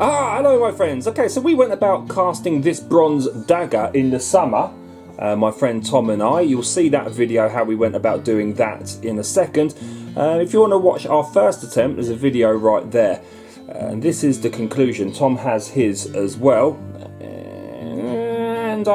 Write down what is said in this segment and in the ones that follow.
Hello my friends. Okay, so we went about casting this bronze dagger in the summer. My friend Tom and I. You'll see that video how we went about doing that in a second. If you want to watch our first attempt, there's a video right there. And this is the conclusion. Tom has his as well. And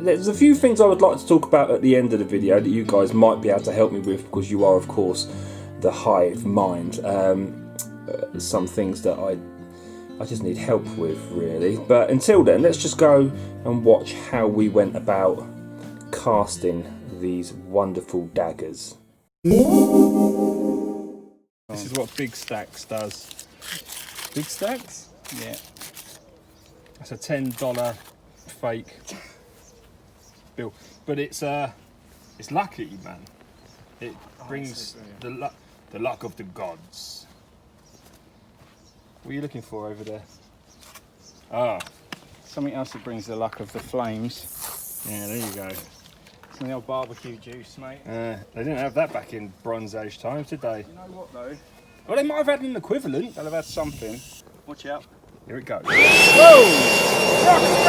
there's a few things I would like to talk about at the end of the video that you guys might be able to help me with, because you are of course the hive mind. Some things that I just need help with, really. But until then, let's just go and watch how we went about casting these wonderful daggers. This is what Big Stacks does. Big Stacks? Yeah. That's a $10 fake bill. But it's lucky, man. It brings the luck of the gods. What are you looking for over there? Something else that brings the luck of the flames. Yeah, there you go. Some old barbecue juice, mate. They didn't have that back in Bronze Age times, did they? You know what though? Well, they might have had an equivalent. They'll have had something. Watch out. Here it goes. Whoa! Rock and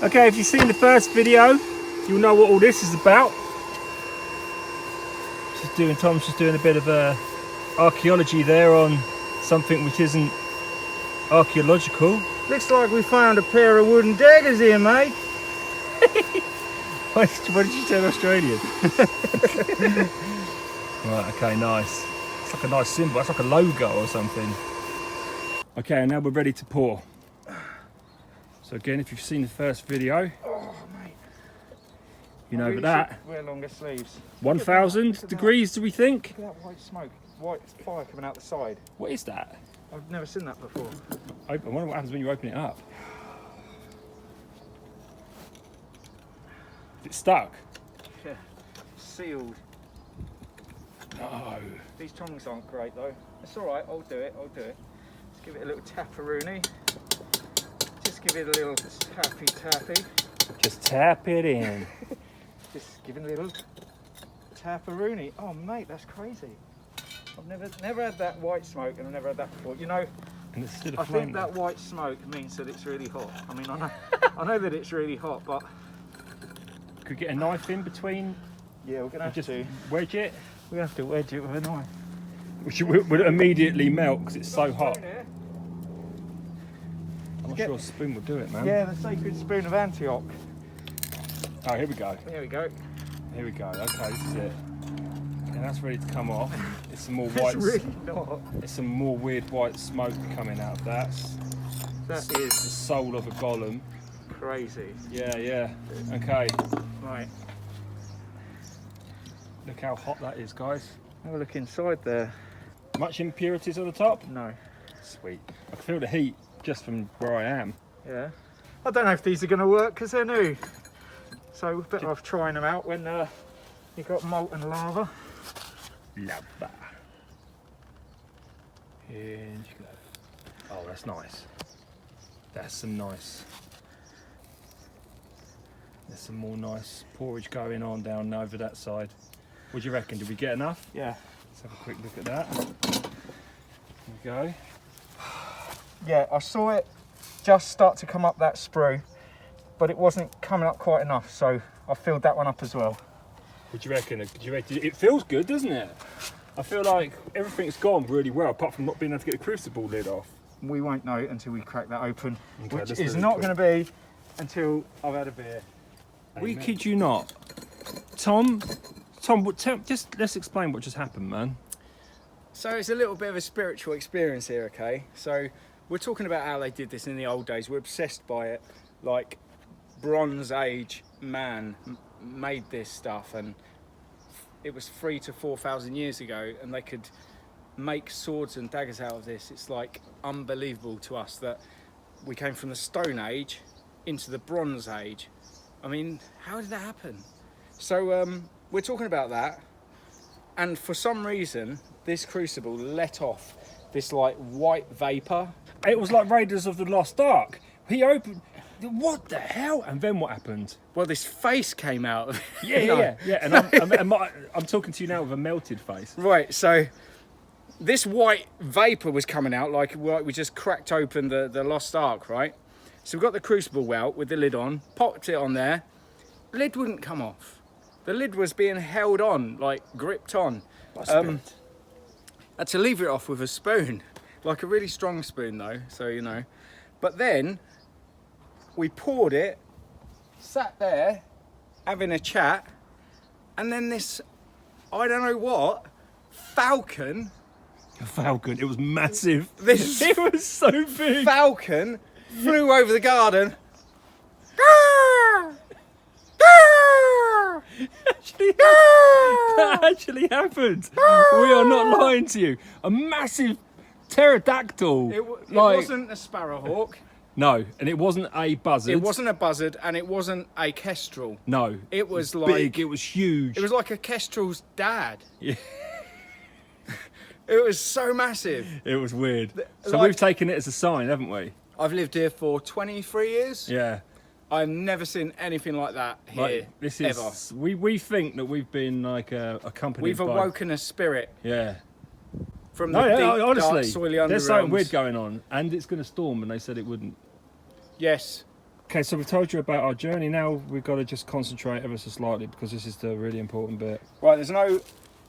roll! Okay, if you've seen the first video, you'll know what all this is about. Tom's just doing a bit of archaeology there on something which isn't archaeological. Looks like we found a pair of wooden daggers here, mate. What did you turn Australian? Right, okay, nice. It's like a nice symbol. It's like a logo or something. Okay, and now we're ready to pour. So again, if you've seen the first video, Mate. you know about that. Wear longer sleeves. 1,000 degrees, do we think? Look at that white smoke, white fire coming out the side. What is that? I've never seen that before. I wonder what happens when you open it up. It's stuck. Yeah, sealed. No. These tongs aren't great though. It's all right. I'll do it. Let's give it a little taparoonie. Just give it a little tappy. Just tap it in. Just give it a little taparoonie. Oh mate, that's crazy. I've never had that white smoke, and I've never had that before. You know, And it's still a I flame. think that white smoke means that it's really hot. I mean, I know that it's really hot, but Could get a knife in between. yeah, we're gonna have Just to. wedge it. We're gonna have to wedge it with a knife. Which would immediately melt because it's so hot. I'm not sure a spoon will do it, man. Yeah, the sacred spoon of Antioch. Oh, here we go. There we go. Here we go. Okay, this is it. And that's ready to come off. It's some more It's white. really not. It's some more weird white smoke coming out of that. That The is soul of a golem. crazy. Yeah. Okay. Right, Look how hot that is, guys. have a look inside there. Much impurities at the top. No. Sweet. I can feel the heat just from where I am. Yeah. I don't know if these are going to work because they're new. So we're better off trying them out when you've got molten lava. Lava. Here you go. Oh, that's nice. That's some nice. There's some more nice porridge going on down over that side. What do you reckon? Did we get enough? Yeah. Let's have a quick look at that. There we go. Yeah, I saw it just start to come up that sprue, but it wasn't coming up quite enough, so I filled that one up as well. What do you reckon? It feels good, doesn't it? I feel like everything's gone really well, apart from not being able to get the crucible lid off. We won't know until we crack that open, Okay, which let's is do it not quick. going to be until I've had a beer. We kid you not. Tom, just let's explain what just happened, man. So it's a little bit of a spiritual experience here, okay? So we're talking about how they did this in the old days. We're obsessed by it. Like Bronze Age man made this stuff, and it was 3,000 to 4,000 years ago, and they could make swords and daggers out of this. It's like unbelievable to us that we came from the Stone Age into the Bronze Age. I mean, how did that happen? So we're talking about that, and for some reason this crucible let off this like white vapor. It was like Raiders of the Lost Ark. He opened. What the hell? And then what happened? Well, this face came out of it. Yeah. And I'm talking to you now with a melted face. Right, so this white vapour was coming out like we just cracked open the Lost Ark, right? So we've got the crucible out with the lid on, popped it on there. Lid wouldn't come off. The lid was being held on, like gripped on. Had to leave it off with a spoon, like a really strong spoon though, so you know. But then we poured it, sat there having a chat, and then this, I don't know what, falcon. A falcon, it was massive. This It was so big. falcon flew over the garden. That actually happened. We are not lying to you. A massive pterodactyl. It wasn't a sparrowhawk. No, and it wasn't a buzzard. It wasn't a buzzard, and it wasn't a kestrel. No. It was big, like it was huge. It was like a kestrel's dad. Yeah. It was so massive. It was weird. So like- we've taken it as a sign, haven't we? I've lived here for 23 years. Yeah. I've never seen anything like that here. Like, this is ever. we think that we've been like accompanied We've by, awoken a spirit yeah. from No, the yeah, deep, honestly, dark, soily underrealms. there's something weird going on, and it's going to storm, and they said it wouldn't. Yes. Okay, so we've told you about our journey. Now we've got to just concentrate ever so slightly because this is the really important bit. Right, there's no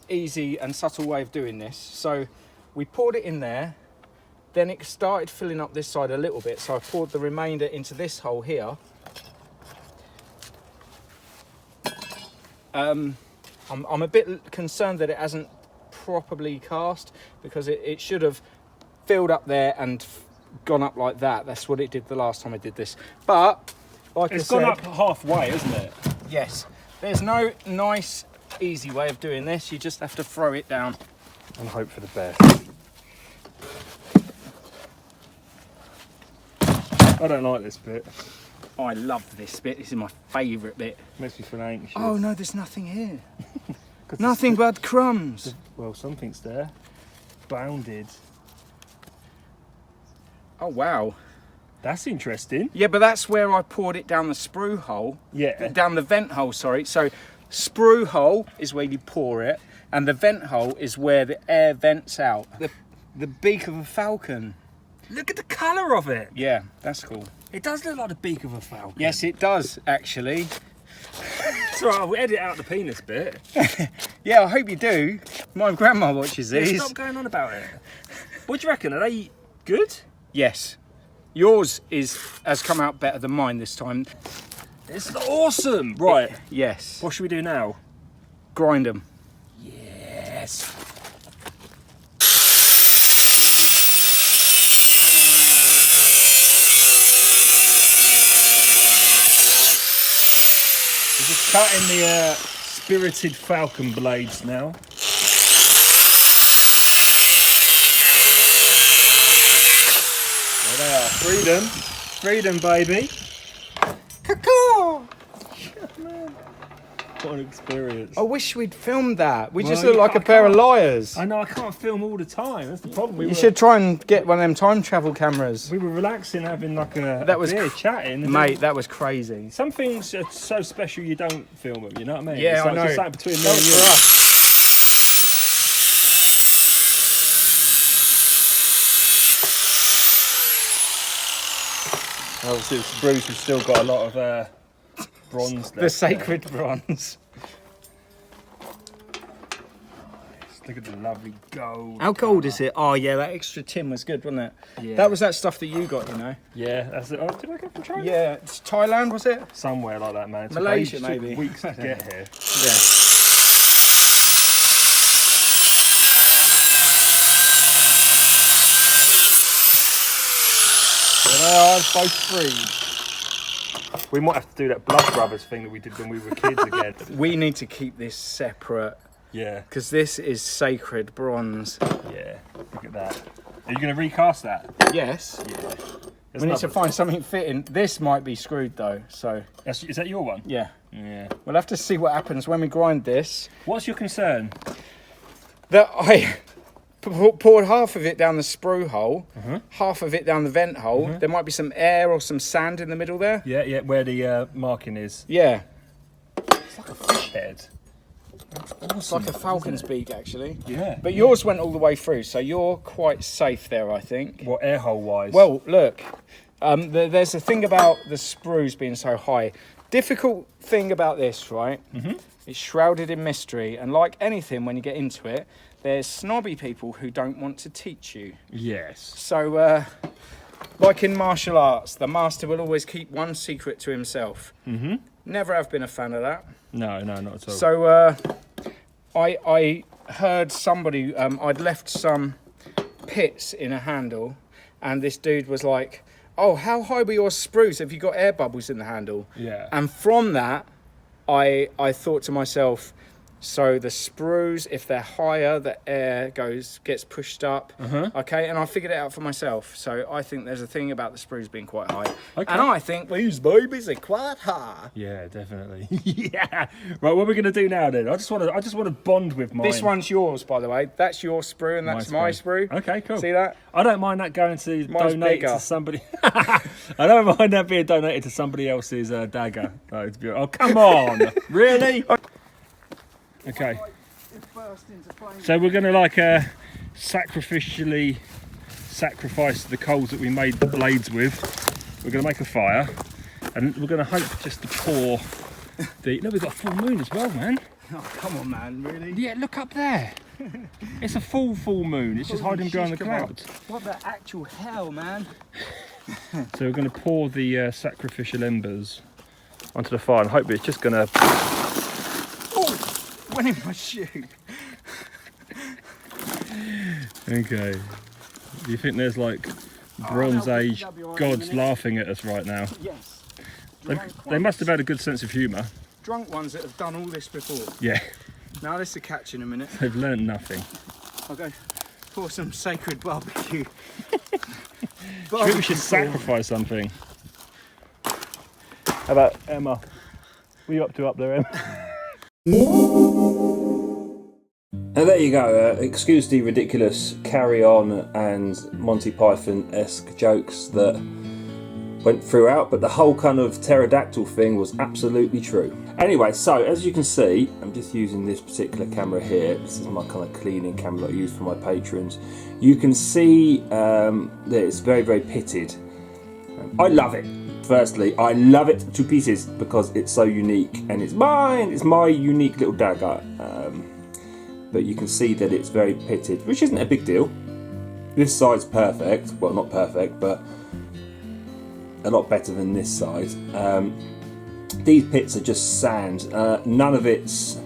easy and subtle way of doing this. So we poured it in there, then it started filling up this side a little bit, so I poured the remainder into this hole here. I'm a bit concerned that it hasn't properly cast, because it should have filled up there and gone up like that. That's what it did the last time I did this. But like It's I said, gone up halfway, isn't it? yes, there's no nice easy way of doing this. You just have to throw it down And hope for the best. I don't like this bit. Oh, I love this bit. This is my favourite bit. Makes me feel anxious. Oh no, there's nothing here. Nothing but crumbs. Well, something's there. Bounded. Oh wow. That's interesting. Yeah, but that's where I poured it down the sprue hole. Yeah. Down the vent hole, sorry. So sprue hole is where you pour it, and the vent hole is where the air vents out. The beak of a falcon. Look at the colour of it. Yeah, that's cool. It does look like the beak of a falcon. Yes, it does actually. It's alright, we'll edit out the penis bit. Yeah, I hope you do. My grandma watches Yeah, these. stop going on about it. What do you reckon? Are they good? Yes. Yours has come out better than mine this time. It's awesome. Right. Yes. What should we do now? Grind them. Yes. We're just cutting the spirited falcon blades now. There they are. Freedom. Freedom, baby. Caw-caw! What an experience. I wish we'd filmed that. We just Well, look like I a pair of can't. liars. I know I can't film all the time. That's the problem. You should try and get one of them time travel cameras. We were relaxing, having like a That was beer, chatting. and Mate, that was crazy. some things are so special you don't film them. You know what I mean? Yeah, it's like I know. Just like between me That and was you. for us. Obviously, it's Bruce has still got a lot of bronze left. The sacred bronze. Look at the lovely gold. How gold is it? Oh yeah, that extra tin was good, wasn't it? Yeah. That was that stuff that you got, you know. Yeah, that's it. Oh, did I get from China? Yeah, it's Thailand, was it? Somewhere like that, man. It took Malaysia, ages, took maybe. weeks to get here. Yeah. There they are, both freed. We might have to do that Blood Brothers thing that we did when we were kids again. We need to keep this separate Yeah, because this is sacred bronze. yeah. Look at that. Are you going to recast that? Yes. Yeah. We need to find something fitting. This might be screwed though, so Is that your one? yeah. Yeah. We'll have to see what happens when we grind this. What's your concern? That I poured half of it down the sprue hole, half of it down the vent hole. There might be some air or some sand in the middle there. Yeah, where the marking is. Yeah. It's like a fish head. That's It's awesome. like a falcon's beak, actually. Yeah. But yours went all the way through, so you're quite safe there, I think. What, air hole wise? Well, look, there's a thing about the sprues being so high. Difficult thing about this, right? It's shrouded in mystery, and like anything, when you get into it, there's snobby people who don't want to teach you. Yes. So, like in martial arts, the master will always keep one secret to himself. Never have been a fan of that. No, not at all. So, I heard somebody, I'd left some pits in a handle, and this dude was like, "Oh, how high were your sprues? Have you got air bubbles in the handle?" Yeah. And from that, I thought to myself, so the sprues, if they're higher, the air gets pushed up. Okay, and I figured it out for myself. So I think there's a thing about the sprues being quite high. Okay. And I think these babies are quite high. Yeah, definitely. Yeah. Right, what are we going to do now then? I just want to bond with mine. This one's yours, by the way. That's your sprue and that's my sprue. Okay, cool. See that? I don't mind that going to Mine's donate bigger. to somebody. I don't mind that being donated to somebody else's dagger. Oh, come on. Really? Okay. So we're going to like sacrificially sacrifice the coals that we made the blades with. We're going to make a fire, and we're going to hope just to pour the... No, we've got a full moon as well, man. Oh, come on, man, really? Yeah, look up there. It's a full moon. It's just hiding behind the clouds. What the actual hell, man? So we're going to pour the sacrificial embers onto the fire and hope it's just going to... Oh, went in my shoe. Okay. Do you think there's like Bronze Age gods laughing at us right now? Yes. They must have had a good sense of humour. Drunk ones that have done all this before. Yeah, Now this is a catch in a minute. they've learned nothing. I'll go pour some sacred barbecue. I think we should sacrifice something. How about Emma? What are you up to up there, Emma? And there you go. Excuse the ridiculous Carry On and Monty Python-esque jokes that went throughout, but the whole kind of pterodactyl thing was absolutely true. Anyway, so as you can see, I'm just using this particular camera here. This is my kind of cleaning camera that I use for my patrons. You can see that it's very, very pitted. I love it. Firstly, I love it to pieces because it's so unique and it's mine. It's my unique little dagger. But you can see that it's very pitted, which isn't a big deal. This side's perfect. Well, not perfect, but a lot better than this side. These pits are just sand. None of it's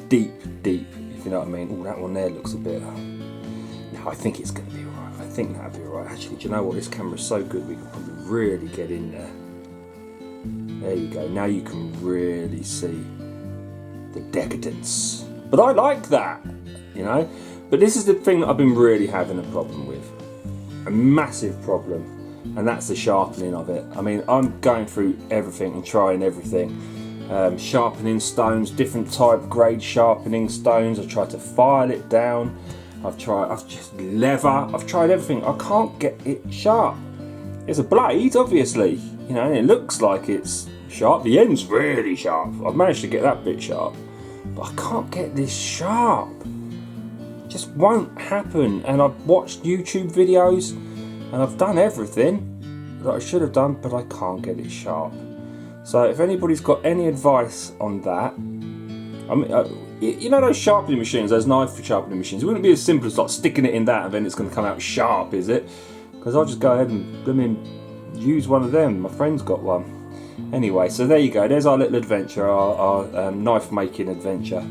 deep, if you know what I mean. Oh, that one there looks a bit... No, I think it's going to be alright. I think that'll be alright. Actually, do you know what? This camera's so good, we can probably really get in there. There you go. Now you can really see the decadence. But I like that, you know. But this is the thing that I've been really having a problem with. A massive problem. And that's the sharpening of it. I mean, I'm going through everything and trying everything. Sharpening stones, different type grade sharpening stones. I've tried to file it down. I've just leather. I've tried everything. I can't get it sharp. It's a blade, obviously, you know, and it looks like it's sharp. The end's really sharp. I've managed to get that bit sharp, but I can't get this sharp. It just won't happen. And I've watched YouTube videos and I've done everything that I should have done, but I can't get it sharp. So if anybody's got any advice on that, I mean, you know those sharpening machines, those knife sharpening machines, it wouldn't be as simple as like sticking it in that and then it's going to come out sharp, is it? Because I'll just go ahead and use one of them. My friend's got one. Anyway, so there you go. There's our little adventure, our knife making adventure.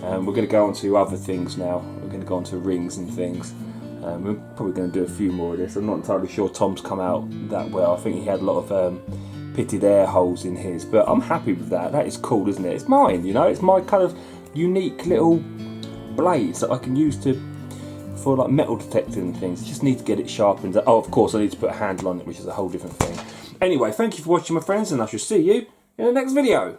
We're going to go on to other things now. We're going to go on to rings and things. We're probably going to do a few more of this. I'm not entirely sure Tom's come out that well. I think he had a lot of pitted air holes in his, but I'm happy with that. That is cool, isn't it? It's mine, you know. It's my kind of unique little blades that I can use for like metal detecting and things. I just need to get it sharpened. Oh, of course, I need to put a handle on it, which is a whole different thing. Anyway, thank you for watching, my friends, and I shall see you in the next video.